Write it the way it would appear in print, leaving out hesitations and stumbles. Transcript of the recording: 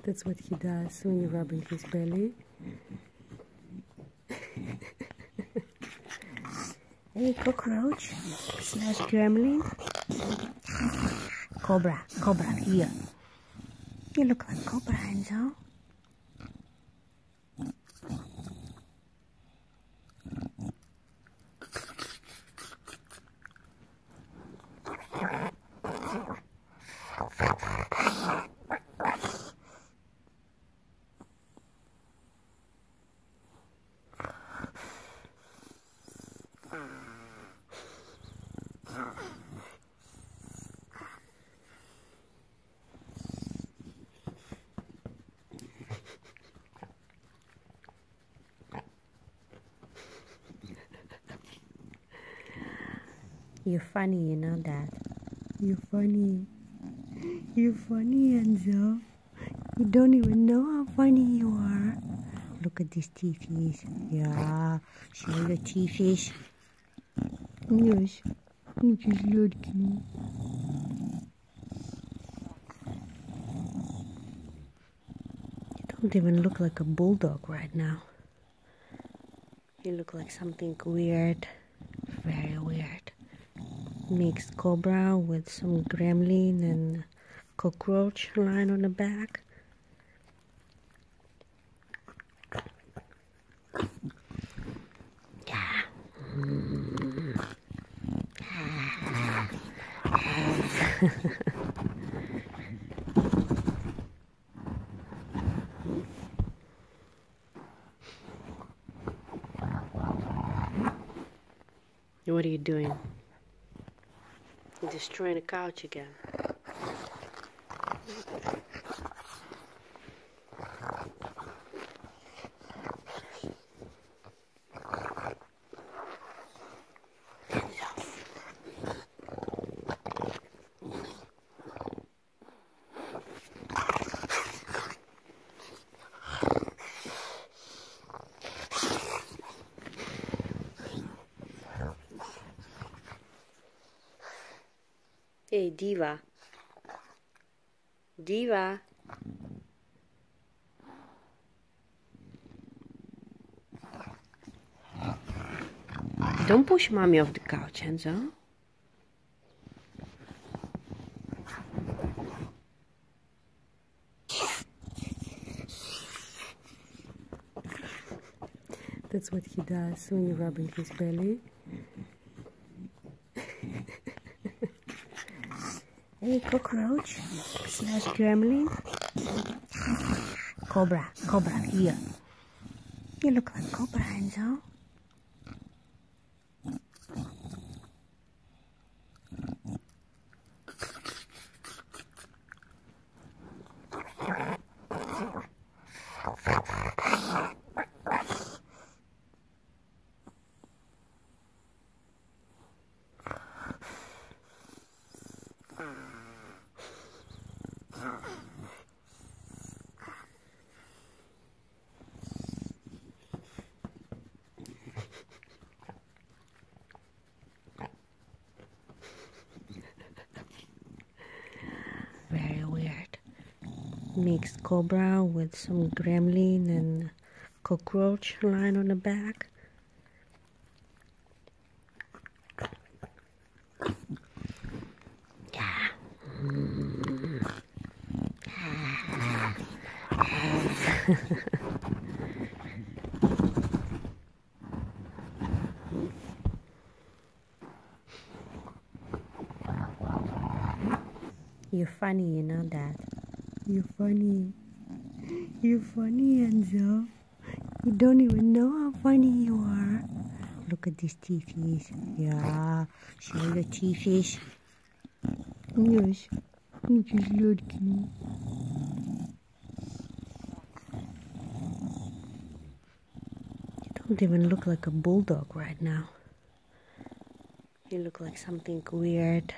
That's what he does when you're rubbing his belly. Hey, cockroach slash gremlin. Cobra, here. You look like Cobra, Enzo. You're funny, you know that. You're funny. You're funny, Enzo. You don't even know how funny you are. Look at these teethies. Yeah, show your teethies. Yes, it's just lurking. You don't even look like a bulldog right now. You look like something weird. Very weird. Mixed cobra with some gremlin and cockroach lying on the back. Yeah. What are you doing? You're destroying the couch again. Hey, Diva. Diva. Don't push Mommy off the couch, Enzo. That's what he does when you're rubbing his belly. Hey, cockroach slash gremlin. Cobra, here. You look like Cobra, Enzo. Very weird. Mixed cobra with some gremlin and cockroach lying on the back. Yeah. You're funny, you know that. You're funny. You're funny, Enzo. You don't even know how funny you are. Look at these teethies. Yeah, show your teethies. Yes, it's just lurking. You don't even look like a bulldog right now. You look like something weird.